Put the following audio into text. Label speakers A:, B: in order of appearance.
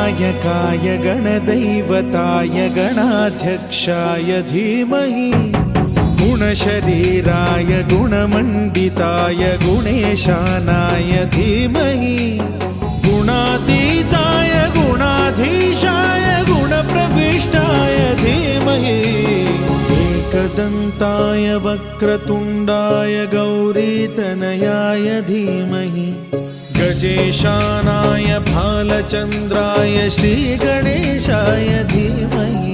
A: गणनायकाय गणदैवताय गणाध्यक्षाय धीमहि गुणशरीराय गुणमण्डिताय गुणेशानाय धीमहि गुणातीताय गुणाधीशाय गुणप्रविष्टाय धीमहि एकदन्ताय वक्रतुण्डाय गौरीतनयाय धीमहि गजेशानाय भालचन्द्राय श्रीगणेशाय धीमहि